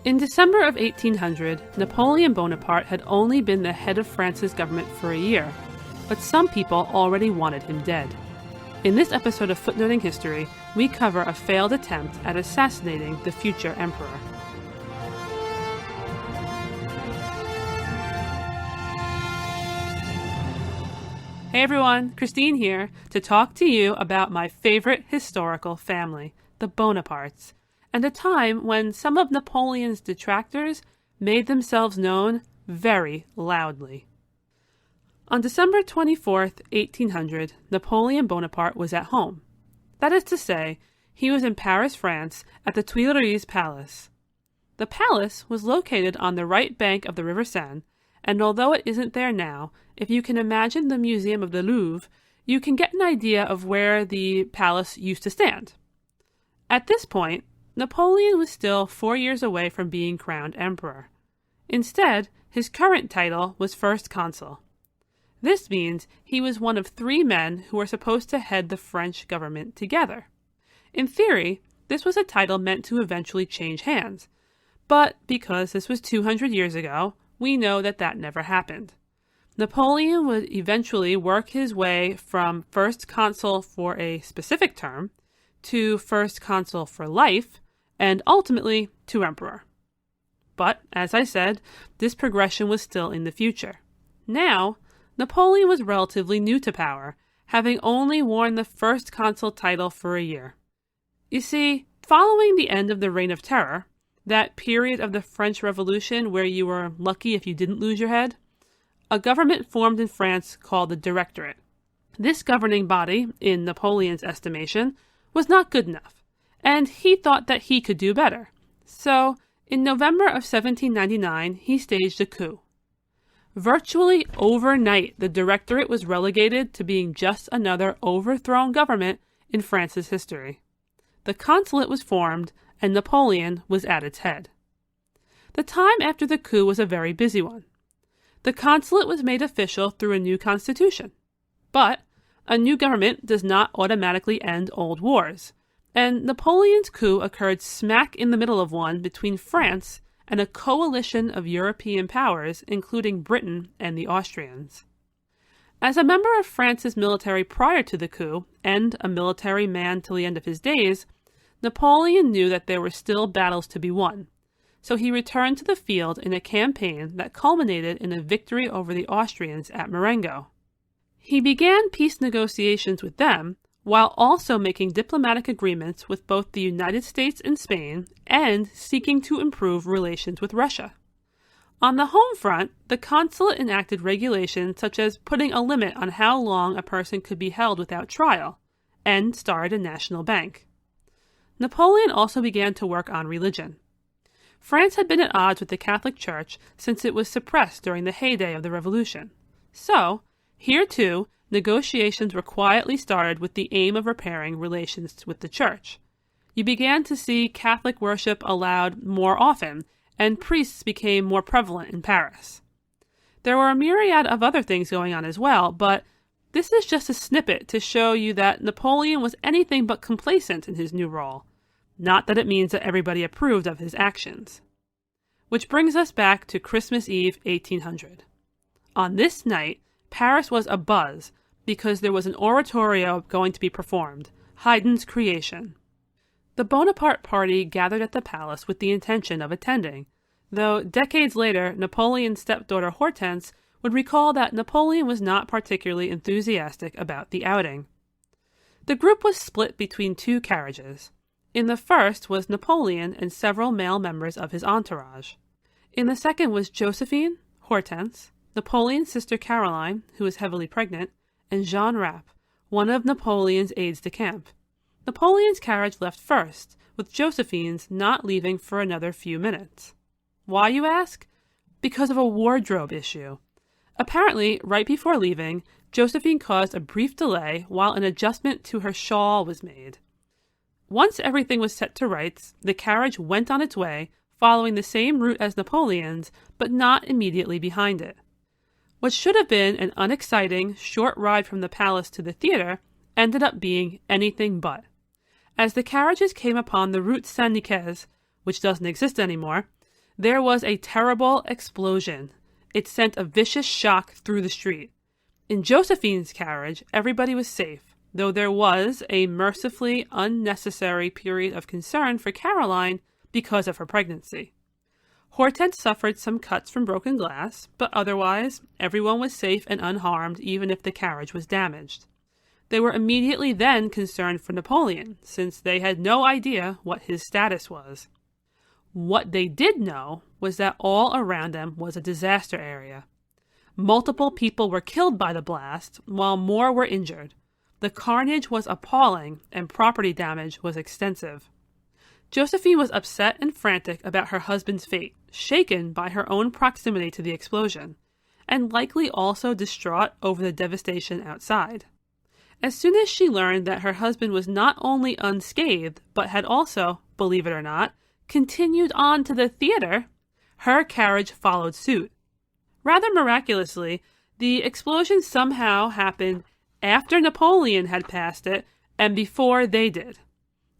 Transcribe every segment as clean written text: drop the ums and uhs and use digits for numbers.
In December of 1800, Napoleon Bonaparte had only been the head of France's government for a year, but some people already wanted him dead. In this episode of Footnoting History, we cover a failed attempt at assassinating the future emperor. Hey everyone, Christine here to talk to you about my favorite historical family, the Bonapartes, and a time when some of Napoleon's detractors made themselves known very loudly. On December 24th, 1800, Napoleon Bonaparte was at home. That is to say, he was in Paris, France, at the Tuileries Palace. The palace was located on the right bank of the River Seine, and although it isn't there now, if you can imagine the Museum of the Louvre, you can get an idea of where the palace used to stand. At this point, Napoleon was still 4 years away from being crowned emperor. Instead, his current title was First Consul. This means he was one of 3 men who were supposed to head the French government together. In theory, this was a title meant to eventually change hands. But because this was 200 years ago, we know that that never happened. Napoleon would eventually work his way from First Consul for a specific term to First Consul for life, and ultimately to Emperor. But, as I said, this progression was still in the future. Now, Napoleon was relatively new to power, having only worn the First Consul title for a year. You see, following the end of the Reign of Terror, that period of the French Revolution where you were lucky if you didn't lose your head, a government formed in France called the Directorate. This governing body, in Napoleon's estimation, was not good enough, and he thought that he could do better. So, in November of 1799, he staged a coup. Virtually overnight, the Directorate was relegated to being just another overthrown government in France's history. The consulate was formed, and Napoleon was at its head. The time after the coup was a very busy one. The consulate was made official through a new constitution. But a new government does not automatically end old wars, and Napoleon's coup occurred smack in the middle of one between France and a coalition of European powers, including Britain and the Austrians. As a member of France's military prior to the coup, and a military man till the end of his days, Napoleon knew that there were still battles to be won, so he returned to the field in a campaign that culminated in a victory over the Austrians at Marengo. He began peace negotiations with them, while also making diplomatic agreements with both the United States and Spain, and seeking to improve relations with Russia. On the home front, the consulate enacted regulations such as putting a limit on how long a person could be held without trial, and started a national bank. Napoleon also began to work on religion. France had been at odds with the Catholic Church since it was suppressed during the heyday of the Revolution. So, here too, negotiations were quietly started with the aim of repairing relations with the Church. You began to see Catholic worship allowed more often, and priests became more prevalent in Paris. There were a myriad of other things going on as well, but this is just a snippet to show you that Napoleon was anything but complacent in his new role. Not that it means that everybody approved of his actions. Which brings us back to Christmas Eve 1800. On this night, Paris was abuzz because there was an oratorio going to be performed, Haydn's Creation. The Bonaparte party gathered at the palace with the intention of attending, though decades later Napoleon's stepdaughter Hortense would recall that Napoleon was not particularly enthusiastic about the outing. The group was split between 2 carriages. In the first was Napoleon and several male members of his entourage. In the second was Josephine, Hortense, Napoleon's sister Caroline, who was heavily pregnant, and Jean Rapp, one of Napoleon's aides-de-camp. Napoleon's carriage left first, with Josephine's not leaving for another few minutes. Why, you ask? Because of a wardrobe issue. Apparently, right before leaving, Josephine caused a brief delay while an adjustment to her shawl was made. Once everything was set to rights, the carriage went on its way, following the same route as Napoleon's, but not immediately behind it. What should have been an unexciting, short ride from the palace to the theater ended up being anything but. As the carriages came upon the Route Saint-Nicaise, which doesn't exist anymore, there was a terrible explosion. It sent a vicious shock through the street. In Josephine's carriage, everybody was safe, though there was a mercifully unnecessary period of concern for Caroline because of her pregnancy. Hortense suffered some cuts from broken glass, but otherwise, everyone was safe and unharmed even if the carriage was damaged. They were immediately then concerned for Napoleon, since they had no idea what his status was. What they did know was that all around them was a disaster area. Multiple people were killed by the blast, while more were injured. The carnage was appalling, and property damage was extensive. Josephine was upset and frantic about her husband's fate, shaken by her own proximity to the explosion, and likely also distraught over the devastation outside. As soon as she learned that her husband was not only unscathed, but had also, believe it or not, continued on to the theater, her carriage followed suit. Rather miraculously, the explosion somehow happened after Napoleon had passed it and before they did.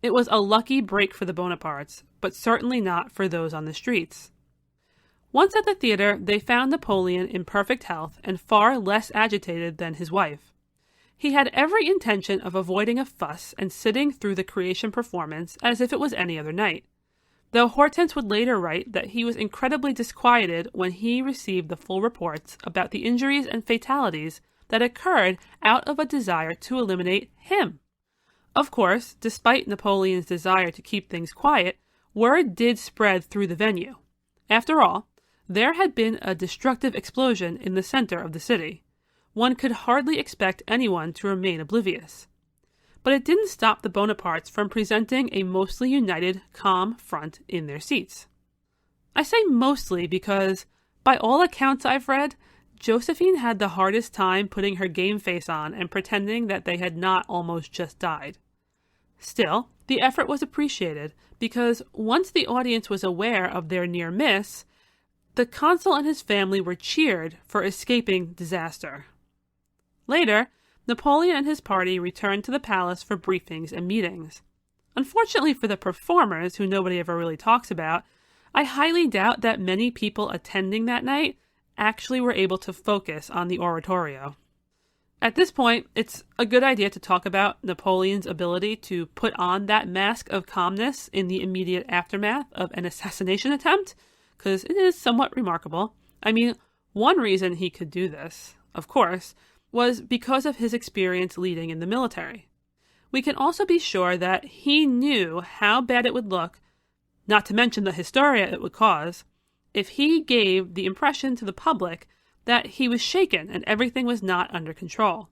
It was a lucky break for the Bonapartes, but certainly not for those on the streets. Once at the theater, they found Napoleon in perfect health and far less agitated than his wife. He had every intention of avoiding a fuss and sitting through the creation performance as if it was any other night, though Hortense would later write that he was incredibly disquieted when he received the full reports about the injuries and fatalities that occurred out of a desire to eliminate him. Of course, despite Napoleon's desire to keep things quiet, word did spread through the venue. After all, there had been a destructive explosion in the center of the city. One could hardly expect anyone to remain oblivious. But it didn't stop the Bonapartes from presenting a mostly united, calm front in their seats. I say mostly because, by all accounts I've read, Josephine had the hardest time putting her game face on and pretending that they had not almost just died. Still, the effort was appreciated because once the audience was aware of their near miss, the consul and his family were cheered for escaping disaster. Later, Napoleon and his party returned to the palace for briefings and meetings. Unfortunately for the performers, who nobody ever really talks about, I highly doubt that many people attending that night actually were able to focus on the oratorio. At this point, it's a good idea to talk about Napoleon's ability to put on that mask of calmness in the immediate aftermath of an assassination attempt, because it is somewhat remarkable. I mean, one reason he could do this, of course, was because of his experience leading in the military. We can also be sure that he knew how bad it would look, not to mention the hysteria it would cause, if he gave the impression to the public that he was shaken and everything was not under control.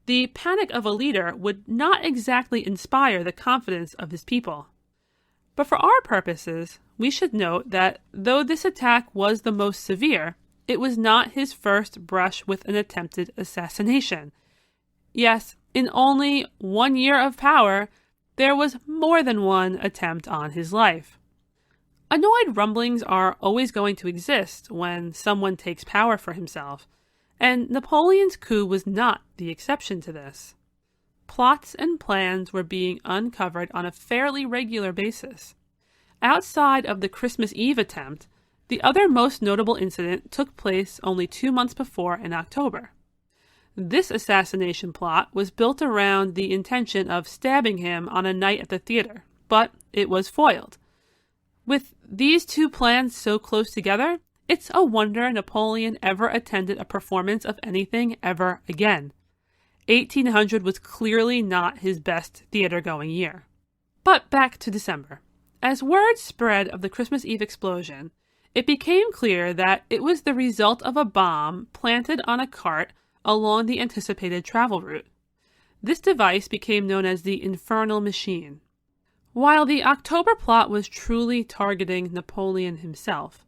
The panic of a leader would not exactly inspire the confidence of his people. But for our purposes, we should note that though this attack was the most severe, it was not his first brush with an attempted assassination. Yes, in only 1 year of power, there was more than one attempt on his life. Annoyed rumblings are always going to exist when someone takes power for himself, and Napoleon's coup was not the exception to this. Plots and plans were being uncovered on a fairly regular basis. Outside of the Christmas Eve attempt, the other most notable incident took place only 2 months before in October. This assassination plot was built around the intention of stabbing him on a night at the theater, but it was foiled. With these two plans so close together, it's a wonder Napoleon ever attended a performance of anything ever again. 1800 was clearly not his best theater-going year. But back to December. As word spread of the Christmas Eve explosion, it became clear that it was the result of a bomb planted on a cart along the anticipated travel route. This device became known as the Infernal Machine. While the October plot was truly targeting Napoleon himself,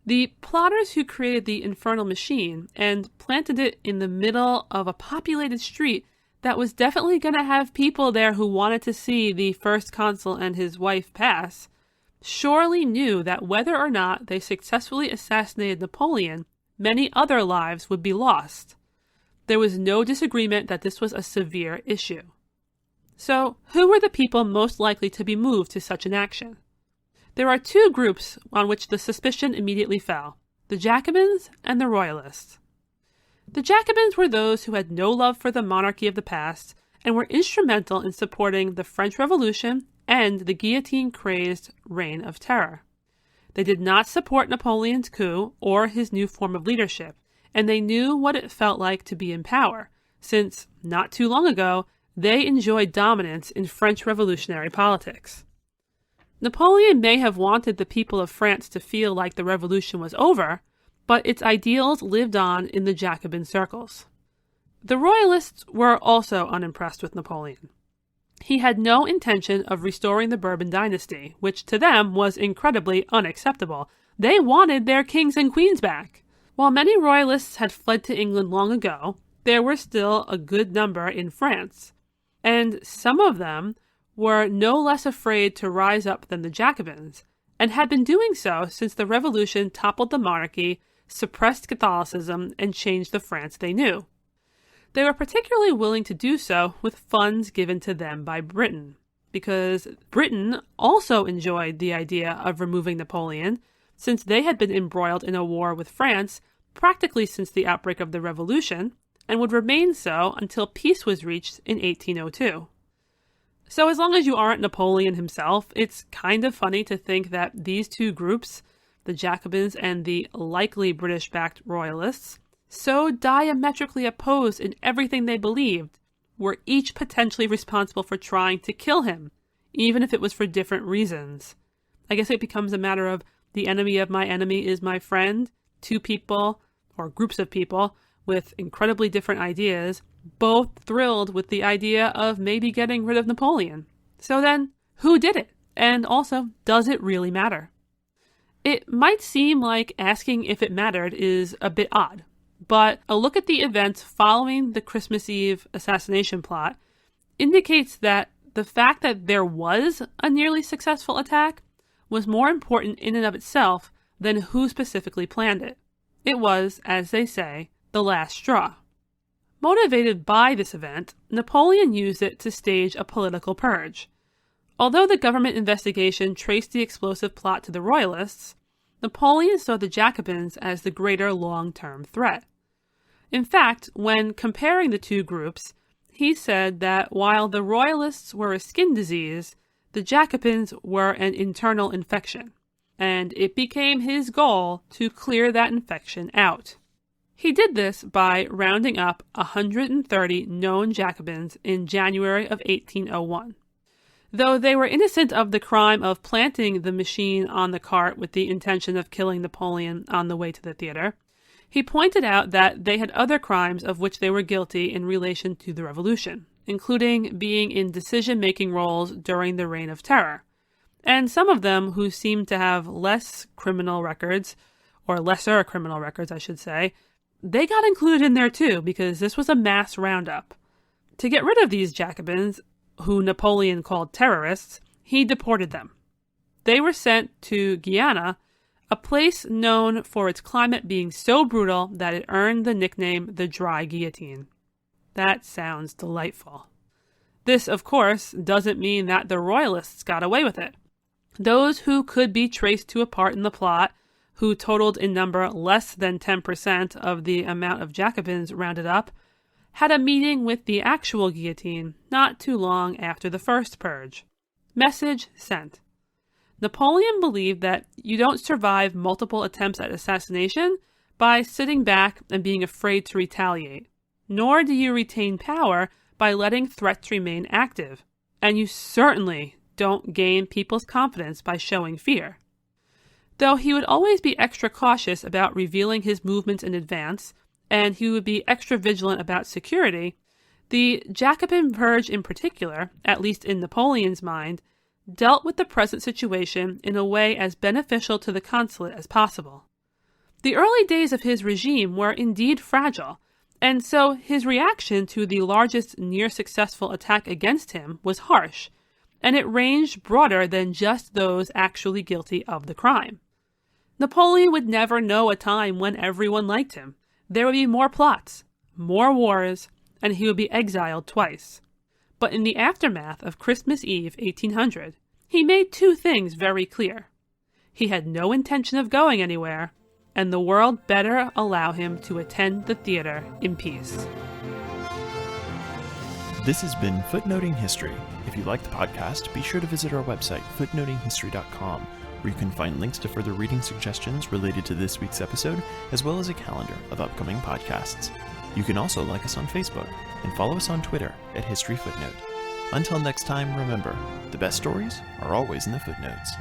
the plotters who created the Infernal Machine and planted it in the middle of a populated street that was definitely going to have people there who wanted to see the first consul and his wife pass, surely knew that whether or not they successfully assassinated Napoleon, many other lives would be lost. There was no disagreement that this was a severe issue. So, who were the people most likely to be moved to such an action? There are two groups on which the suspicion immediately fell: the Jacobins and the Royalists. The Jacobins were those who had no love for the monarchy of the past and were instrumental in supporting the French Revolution and the guillotine-crazed Reign of Terror. They did not support Napoleon's coup or his new form of leadership, and they knew what it felt like to be in power, since, not too long ago, they enjoyed dominance in French revolutionary politics. Napoleon may have wanted the people of France to feel like the revolution was over, but its ideals lived on in the Jacobin circles. The Royalists were also unimpressed with Napoleon. He had no intention of restoring the Bourbon dynasty, which to them was incredibly unacceptable. They wanted their kings and queens back. While many Royalists had fled to England long ago, there were still a good number in France, and some of them were no less afraid to rise up than the Jacobins, and had been doing so since the Revolution toppled the monarchy, suppressed Catholicism, and changed the France they knew. They were particularly willing to do so with funds given to them by Britain, because Britain also enjoyed the idea of removing Napoleon, since they had been embroiled in a war with France practically since the outbreak of the Revolution, and would remain so until peace was reached in 1802. So as long as you aren't Napoleon himself, it's kind of funny to think that these two groups, the Jacobins and the likely British-backed Royalists, so diametrically opposed in everything they believed, were each potentially responsible for trying to kill him, even if it was for different reasons. I guess it becomes a matter of the enemy of my enemy is my friend, two people, or groups of people, with incredibly different ideas, both thrilled with the idea of maybe getting rid of Napoleon. So then, who did it? And also, does it really matter? It might seem like asking if it mattered is a bit odd, but a look at the events following the Christmas Eve assassination plot indicates that the fact that there was a nearly successful attack was more important in and of itself than who specifically planned it. It was, as they say, the last straw. Motivated by this event, Napoleon used it to stage a political purge. Although the government investigation traced the explosive plot to the Royalists, Napoleon saw the Jacobins as the greater long-term threat. In fact, when comparing the two groups, he said that while the Royalists were a skin disease, the Jacobins were an internal infection, and it became his goal to clear that infection out. He did this by rounding up 130 known Jacobins in January of 1801. Though they were innocent of the crime of planting the machine on the cart with the intention of killing Napoleon on the way to the theater, he pointed out that they had other crimes of which they were guilty in relation to the Revolution, including being in decision-making roles during the Reign of Terror, and some of them who seemed to have lesser criminal records, I should say, they got included in there too, because this was a mass roundup. To get rid of these Jacobins, who Napoleon called terrorists, he deported them. They were sent to Guyana, a place known for its climate being so brutal that it earned the nickname the Dry Guillotine. That sounds delightful. This, of course, doesn't mean that the Royalists got away with it. Those who could be traced to a part in the plot, who totaled in number less than 10% of the amount of Jacobins rounded up, had a meeting with the actual guillotine not too long after the first purge. Message sent. Napoleon believed that you don't survive multiple attempts at assassination by sitting back and being afraid to retaliate, nor do you retain power by letting threats remain active, and you certainly don't gain people's confidence by showing fear. Though he would always be extra cautious about revealing his movements in advance, and he would be extra vigilant about security, the Jacobin purge in particular, at least in Napoleon's mind, dealt with the present situation in a way as beneficial to the consulate as possible. The early days of his regime were indeed fragile, and so his reaction to the largest near-successful attack against him was harsh, and it ranged broader than just those actually guilty of the crime. Napoleon would never know a time when everyone liked him. There would be more plots, more wars, and he would be exiled twice. But in the aftermath of Christmas Eve 1800, he made two things very clear. He had no intention of going anywhere, and the world better allow him to attend the theater in peace. This has been Footnoting History. If you like the podcast, be sure to visit our website, footnotinghistory.com, where you can find links to further reading suggestions related to this week's episode, as well as a calendar of upcoming podcasts. You can also like us on Facebook and follow us on Twitter at History Footnote. Until next time, remember, the best stories are always in the footnotes.